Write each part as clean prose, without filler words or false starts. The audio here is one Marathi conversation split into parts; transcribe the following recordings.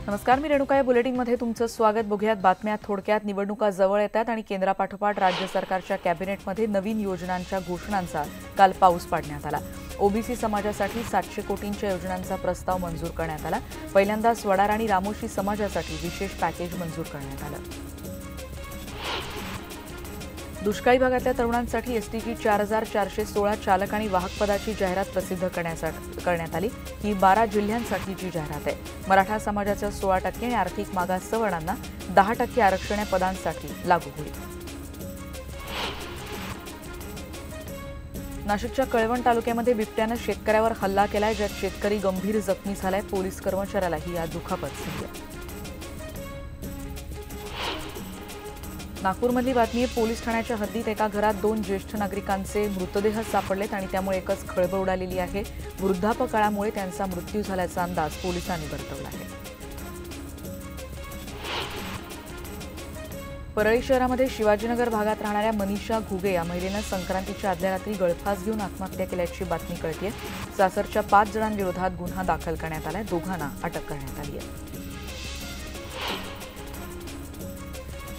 नमस्कार, मी रेणुका. या बुलेटिनमध्ये तुमचं स्वागत. बघूयात बातम्या थोडक्यात. निवडणुका जवळ येतात आणि केंद्रापाठोपाठ राज्य सरकारच्या कॅबिनेटमध्ये नवीन योजनांच्या घोषणांचा काल पाऊस पाडण्यात आला. ओबीसी समाजासाठी 700 कोटींच्या योजनांचा प्रस्ताव मंजूर करण्यात आला. पहिल्यांदाच वडार आणि रामोशी समाजासाठी विशेष पॅकेज मंजूर करण्यात आलं. दुष्काळी भागातल्या तरुणांसाठी एसटीची 4416 चालक आणि वाहक पदाची जाहिरात प्रसिद्ध करण्यात आली. ही 12 जिल्ह्यांसाठीची जाहिरात आहे. मराठा समाजाच्या 16% आणि आर्थिक मागास सवर्णांना 10% आरक्षण या पदांसाठी लागू होईल. नाशिकच्या कळवण तालुक्यामध्ये बिबट्यानं शेतकऱ्यावर हल्ला केलाय, ज्यात शेतकरी गंभीर जखमी झालाय. पोलीस कर्मचाऱ्यालाही या दुखापत झाली. नागपूरमधली बातमी आहे. पोलीस ठाण्याच्या हद्दीत एका घरात 2 ज्येष्ठ नागरिकांचे मृतदेह सापडलेत आणि त्यामुळे एकच खळबळ उडालेली आहे. वृद्धापकाळामुळे त्यांचा मृत्यू झाल्याचा अंदाज पोलिसांनी वर्तवला आहे. परळी शहरामध्ये शिवाजीनगर भागात राहणाऱ्या मनीषा घुगे या महिलेनं संक्रांतीच्या आदल्या रात्री गळफास घेऊन आत्महत्या केल्याची बातमी कळतेय. सासरच्या 5 जणांविरोधात गुन्हा दाखल करण्यात आलाय. दोघांना अटक करण्यात आली आहे.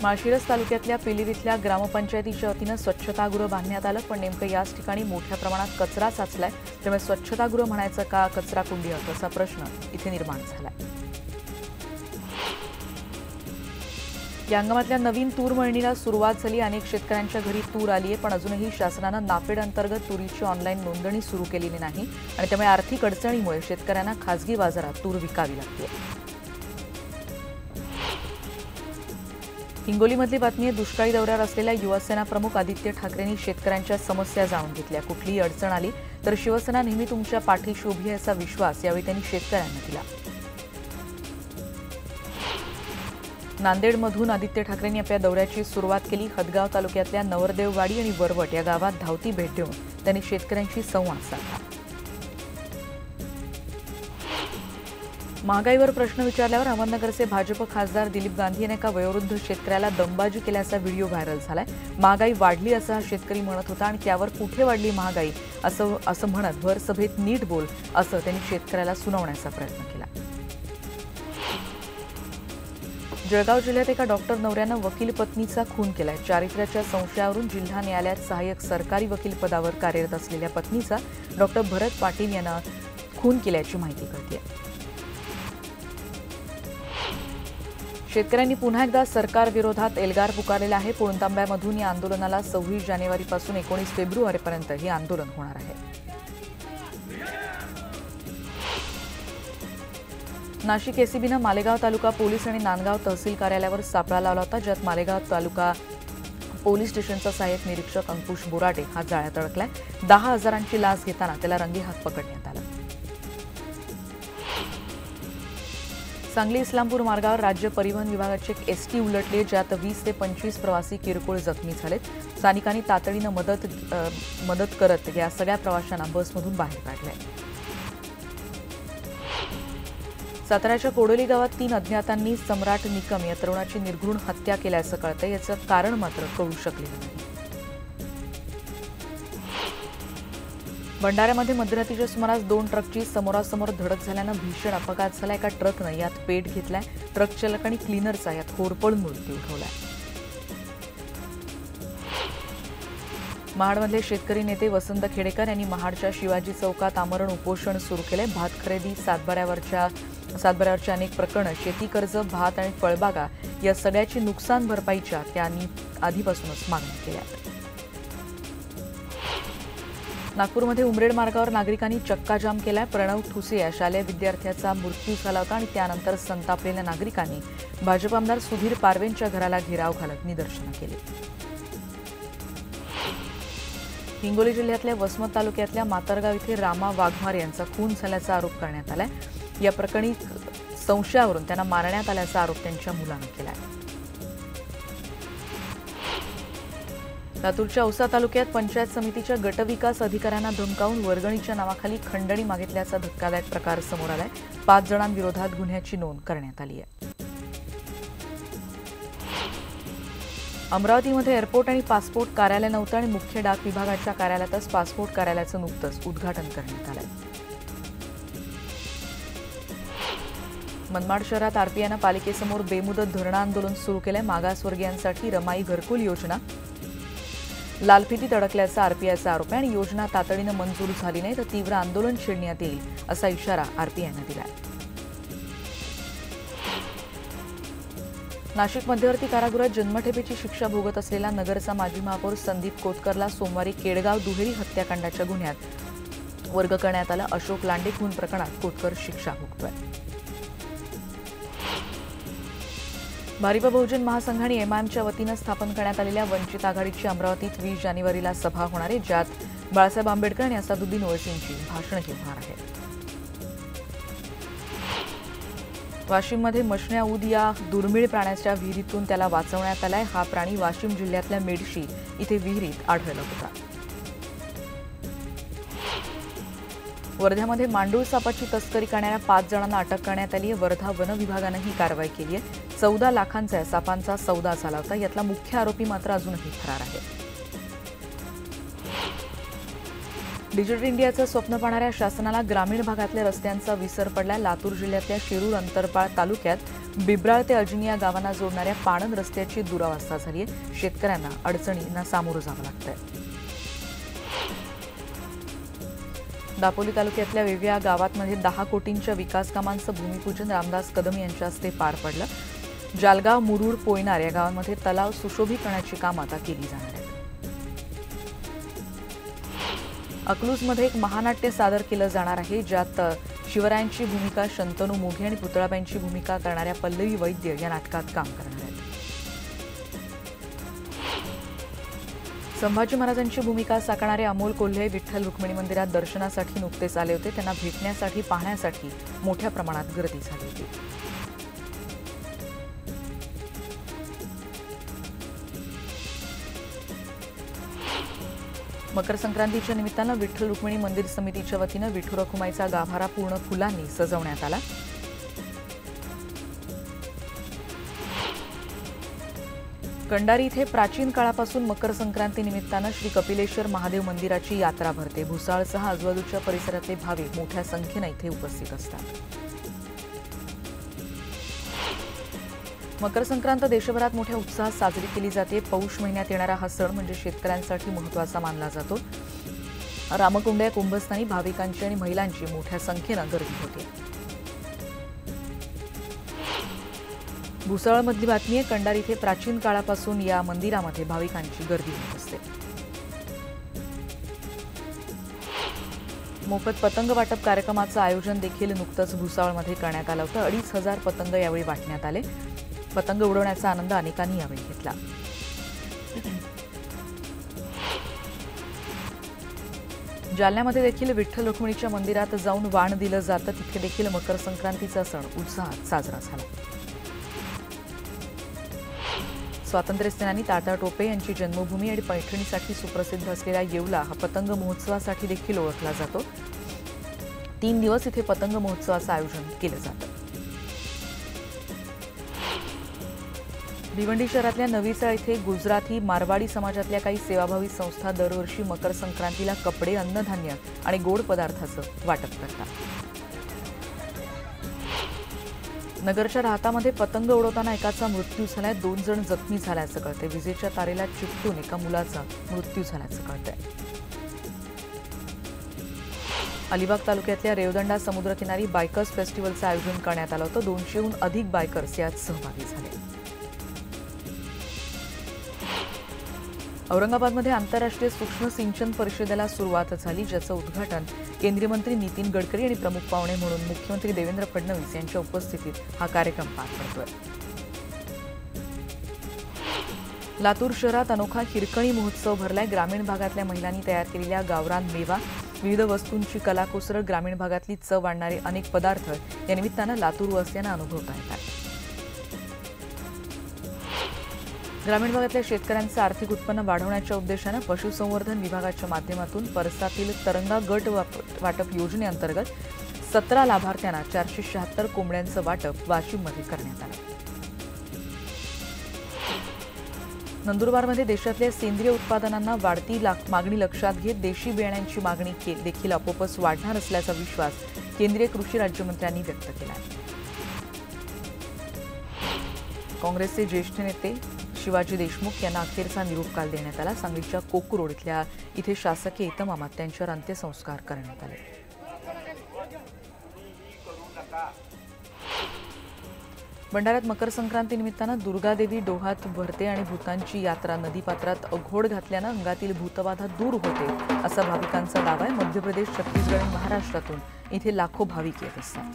माळशिरस तालुक्यातल्या पिलीवीतल्या ग्रामपंचायतीच्या वतीनं स्वच्छतागृह बांधण्यात आलं, पण नेमकं याच ठिकाणी मोठ्या प्रमाणात कचरा साचलाय. त्यामुळे स्वच्छतागृह म्हणायचं का कचरा कुंडी असा प्रश्न इथे निर्माण झालाय. या हंगामातल्या नवीन तूर मळणीला सुरुवात झाली. अनेक शेतकऱ्यांच्या घरी तूर आली आहे, पण अजूनही शासनानं नाफेड अंतर्गत तुरीची ऑनलाईन नोंदणी सुरू केलेली नाही आणि त्यामुळे आर्थिक अडचणीमुळे शेतकऱ्यांना खासगी बाजारात तूर विकावी लागते. हिंगोलीमधली बातमी आहे. दुष्काळी दौऱ्यावर असलेल्या युवासेना प्रमुख आदित्य ठाकरेंनी शेतकऱ्यांच्या समस्या जाणून घेतल्या. कुठलीही अडचण आली तर शिवसेना नेहमी तुमच्या पाठीशी उभी आहे असा विश्वास यावेळी त्यांनी शेतकऱ्यांना दिला. नांदेडमधून आदित्य ठाकरेंनी आपल्या दौऱ्याची सुरुवात केली. हदगाव तालुक्यातल्या नवरदेववाडी आणि वरवट या गावात धावती भेट देऊन त्यांनी शेतकऱ्यांशी संवाद साधला. महागाईवर प्रश्न विचारल्यावर अहमदनगरचे भाजप खासदार दिलीप गांधी यांनी एका वयोवृद्ध शेतकऱ्याला दमबाजी केल्याचा व्हिडिओ व्हायरल झालाय. महागाई वाढली असं हा शेतकरी म्हणत होता आणि त्यावर कुठे वाढली महागाई असं म्हणत भर सभेत नीट बोल असं त्यांनी शेतकऱ्याला सुनावण्याचा प्रयत्न केला. जळगाव जिल्ह्यात एका डॉक्टर नवऱ्यानं वकील पत्नीचा खून केलाय. चारित्र्याच्या संशयावरून जिल्हा न्यायालयात सहाय्यक सरकारी वकील पदावर कार्यरत असलेल्या पत्नीचा डॉक्टर भरत पाटील यांना खून केल्याची माहिती कळते. शेतकऱ्यांनी पुन्हा एकदा सरकार विरोधात एल्गार पुकारलेला आहे. पुणतांब्यामधून या आंदोलनाला 26 जानेवारीपासून 19 फेब्रुवारीपर्यंत हे आंदोलन होणार आहे. नाशिक एसीबीनं मालेगाव तालुका पोलीस आणि नांदगाव तहसील कार्यालयावर सापळा लावला होता, ज्यात मालेगाव तालुका पोलीस स्टेशनचा सहाय्यक निरीक्षक अंकुश बोराटे हा जाळ्यात अडकलाय. 10,000ची लाच घेताना त्याला रंगेहात पकडण्यात आला. सांगली इस्लामपूर मार्गावर राज्य परिवहन विभागाची एक एसटी उलटली, ज्यात 20 ते 25 प्रवासी किरकोळ जखमी झालेत. स्थानिकांनी तातडीनं मदत करत या सगळ्या प्रवाशांना बसमधून बाहेर काढलंय. साताऱ्याच्या कोडोली गावात 3 अज्ञातांनी सम्राट निकम या तरुणाची निर्घृण हत्या केल्याचं कळतंय. याचं कारण मात्र कळू शकलेलं नाही. भंडाऱ्यामध्ये मध्यरात्रीच्या सुमारास 2 ट्रकची समोरासमोर धडक झाल्यानं भीषण अपघात झाला. एका ट्रकनं यात पेट घेतलाय. ट्रक चालक आणि क्लिनरचा यात होरपळून मृत्यू उठवलाय. महाडमधले शेतकरी नेते वसंत खेडेकर यांनी महाडच्या शिवाजी चौकात आमरण उपोषण सुरू केलंय. भात खरेदी, सातबाऱ्यावरच्या अनेक प्रकरणं, शेती कर्ज, भात आणि फळबागा या सगळ्याची नुकसान भरपाईच्या त्यांनी आधीपासूनच मागण्या केल्या. नागपूरमध्ये उमरेड मार्गावर नागरिकांनी चक्काजाम केलाय. प्रणव ठुसे या शालेय विद्यार्थ्याचा मृत्यू झाला होता आणि त्यानंतर संतापलेल्या नागरिकांनी भाजप आमदार सुधीर पारवेंच्या घराला घेराव घालत निदर्शनं केली. हिंगोली जिल्ह्यातल्या वसमत तालुक्यातल्या मातरगाव इथे रामा वाघमार यांचा खून झाल्याचा आरोप करण्यात आलाय. या प्रकरणी संशयावरून त्यांना मारण्यात आल्याचा आरोप त्यांच्या मुलानं केलाय. लातूरच्या औसा तालुक्यात पंचायत समितीच्या गटविकास अधिकाऱ्यांना धमकावून वर्गणीच्या नावाखाली खंडणी मागितल्याचा धक्कादायक प्रकार समोर आलाय. 5 जणांविरोधात गुन्ह्याची नोंद करण्यात आली आहे. अमरावतीमध्ये एअरपोर्ट आणि पासपोर्ट कार्यालय नव्हतं आणि मुख्य डाक विभागाच्या कार्यालयातच पासपोर्ट कार्यालयाचं नुकतंच उद्घाटन करण्यात आलंय. मनमाड शहरात आरपीआयनं पालिकेसमोर बेमुदत धरणं आंदोलन सुरू केलंय. मागासवर्गीयांसाठी रमाई घरकुल योजना लालफितीत अडकल्याचा आरपीआयचा आरोप आहे आणि योजना तातडीनं मंजूर झाली नाही तर तीव्र आंदोलन छेडण्यात येईल असा इशारा आरपीआयनं दिलाय. नाशिक मध्यवर्ती कारागृहात जन्मठेपेची शिक्षा भोगत असलेला नगरचा माजी महापौर संदीप कोतकरला सोमवारी केडगाव दुहेरी हत्याकांडाच्या गुन्ह्यात वर्ग करण्यात आला. अशोक लांडे खून प्रकरणात कोतकर शिक्षा भोगतोय. भारिप बहुजन महासंघ आणि एमआयएमच्या वतीनं स्थापन करण्यात आलेल्या वंचित आघाडीची अमरावतीत 20 जानेवारीला सभा होणार आहे, ज्यात बाळासाहेब आंबेडकर आणि असादुद्दीन ओवैसींची भाषणं घेणार आहेत. वाशिममध्ये मशण्या ऊद या दुर्मिळ प्राण्याच्या विहिरीतून त्याला वाचवण्यात आलाय. हा प्राणी वाशिम जिल्ह्यातल्या मेडशी इथे विहिरीत आढळला होता. वर्ध्यामध्ये मांडूळ सापाची तस्करी करणाऱ्या 5 जणांना अटक करण्यात आली आहे. वर्धा वन विभागानं ही कारवाई केली आहे. 14 लाखांचा सापांचा सौदा झाला होता. यातला मुख्य आरोपी मात्र अजूनही फरार आहे. डिजिटल इंडियाचं स्वप्न पाहणाऱ्या शासनाला ग्रामीण भागातल्या रस्त्यांचा विसर पडला. लातूर जिल्ह्यातल्या शिरूर अंतरपाळ तालुक्यात बिब्राळ ते अजिनी या गावांना जोडणाऱ्या पाणंद रस्त्याची दुरावस्था झाली आहे. शेतकऱ्यांना अडचणींना सामोरं जावं लागतंय. दापोली तालुक्यातल्या वेव्या गावातमध्ये 10 कोटींच्या विकास कामांचं भूमिपूजन रामदास कदम यांच्या हस्ते पार पडलं. जालगाव, मुरुड, पोयनार या गावांमध्ये तलाव सुशोभीकरणाची कामं आता केली जाणार आहेत. अकलूजमध्ये एक महानाट्य सादर केलं जाणार आहे, ज्यात शिवरायांची भूमिका शंतनू मोघे आणि पुतळाबाईंची भूमिका करणाऱ्या पल्लवी वैद्य या नाटकात काम करणार आहेत. संभाजी महाराजांची भूमिका साकारणारे अमोल कोल्हे विठ्ठल रुक्मिणी मंदिरात दर्शनासाठी नुकतेच आले होते. त्यांना भेटण्यासाठी पाहण्यासाठी मोठ्या प्रमाणात गर्दी झाली होती. मकर संक्रांतीच्या निमित्तानं विठ्ठल रुक्मिणी मंदिर समितीच्या वतीनं विठू रखुमाईचा गाभारा पूर्ण फुलांनी सजवण्यात आला. कंडारी इथे प्राचीन काळापासून मकर संक्रांती निमित्तानं श्री कपिलेश्वर महादेव मंदिराची यात्रा भरते. भुसावळसह आजूबाजूच्या परिसरातले भाविक मोठ्या संख्येनं इथे उपस्थित असतात. मकर संक्रांत देशभरात मोठ्या उत्साहात साजरी केली जाते. पौष महिन्यात येणारा हा सण म्हणजे शेतकऱ्यांसाठी महत्त्वाचा मानला जातो. रामकुंड या कुंभस्थानी भाविकांची आणि महिलांची मोठ्या संख्येनं गर्दी होते. भुसावळमधली बातमी आहे. कंडार इथे प्राचीन काळापासून या मंदिरामध्ये भाविकांची गर्दी होत असते. मोफत पतंग वाटप कार्यक्रमाचं आयोजन देखील नुकतंच भुसावळमध्ये करण्यात आलं होतं. 2500 पतंग यावेळी वाटण्यात आले. पतंग उडवण्याचा आनंद अनेकांनी यावेळी घेतला. जालन्यामध्ये देखील विठ्ठल रुक्मिणीच्या मंदिरात जाऊन वाण दिलं जातं. तिथे देखील मकर संक्रांतीचा सण उत्साहात साजरा झाला. स्वातंत्र्यसेनानी तात्या टोपे यांची जन्मभूमी आणि पैठणीसाठी सुप्रसिद्ध असलेला येवला हा पतंग महोत्सवासाठी देखील ओळखला जातो. 3 दिवस इथे पतंग महोत्सवाचं आयोजन केलं जातं. भिवंडी शहरातल्या नवीचाळ इथे गुजराती मारवाडी समाजातल्या काही सेवाभावी संस्था दरवर्षी मकर संक्रांतीला कपडे, अन्नधान्य आणि गोड पदार्थाचं वाटप करतात. नगरच्या राहतामध्ये पतंग उडवताना एकाचा मृत्यू झालाय. 2 जण जखमी झाल्याचं कळतंय. विजेच्या तारेला चिकटून एका मुलाचा मृत्यू झाल्याचं कळतंय. अलिबाग तालुक्यातल्या रेवदंडा समुद्रकिनारी बायकर्स फेस्टिव्हलचं आयोजन करण्यात आलं होतं. 200हून अधिक बायकर्स यात सहभागी झाले. औरंगाबादमध्ये आंतरराष्ट्रीय सूक्ष्म सिंचन परिषदेला सुरुवात झाली, ज्याचं उद्घाटन केंद्रीय मंत्री नितीन गडकरी आणि प्रमुख पाहुणे म्हणून मुख्यमंत्री देवेंद्र फडणवीस यांच्या उपस्थितीत हा कार्यक्रम पार पडतोय. लातूर शहरात अनोखा हिरकणी महोत्सव भरलाय. ग्रामीण भागातल्या महिलांनी तयार केलेल्या गावरान मेवा, विविध वस्तूंची कलाकुसरत, ग्रामीण भागातली चव आणणारे अनेक पदार्थ या निमित्तानं लातूरवासियांना अनुभवता येतात. ग्रामीण भागातल्या शेतकऱ्यांचं आर्थिक उत्पन्न वाढवण्याच्या उद्देशानं पशुसंवर्धन विभागाच्या माध्यमातून परसातील तरंगा गट वाटप योजनेअंतर्गत 17 लाभार्थ्यांना 476 कोंबड्यांचं वाटप वाशिममध्ये करण्यात आलं. नंदुरबारमध्ये देशातल्या सेंद्रिय उत्पादनांना वाढती मागणी लक्षात घेत देशी बियाण्यांची मागणी देखील आपोआपच वाढणार असल्याचा विश्वास केंद्रीय कृषी राज्यमंत्र्यांनी व्यक्त केला आहे. काँग्रेसचे ज्येष्ठ नेते शिवाजी देशमुख यांना अखेरचा निरोप काल देण्यात आला. सांगलीच्या कोकरोड इथे शासकीय इतमामात त्यांच्यावर अंत्यसंस्कार करण्यात आले. भंडाऱ्यात मकर संक्रांती निमित्तानं दुर्गादेवी डोहात भरते आणि भूतांची यात्रा नदीपात्रात घोड घातल्यानं अंगातील भूतबाधा दूर होते असा भाविकांचा दावा आहे. मध्य प्रदेश, छत्तीसगड आणि महाराष्ट्रातून इथे लाखो भाविक येत असतात.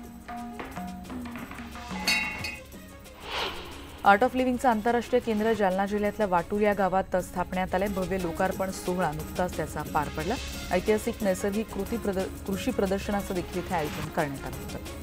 आर्ट ऑफ लिव्हिंगचं आंतरराष्ट्रीय केंद्र जालना जिल्ह्यातल्या वाटूर या गावात स्थापण्यात आले. भव्य लोकार्पण सोहळा नुकताच त्याचा पार पडला. ऐतिहासिक नैसर्गिक कृषी प्रदर्शनाचं देखील इथे आयोजन करण्यात आलं होतं.